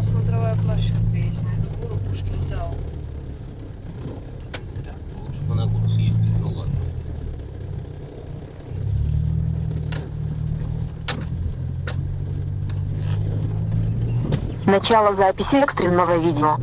смотровая площадка есть на эту гору Пушкин-Тау. Лучше бы на гору съездили, ну ладно. Начало записи экстренного видео.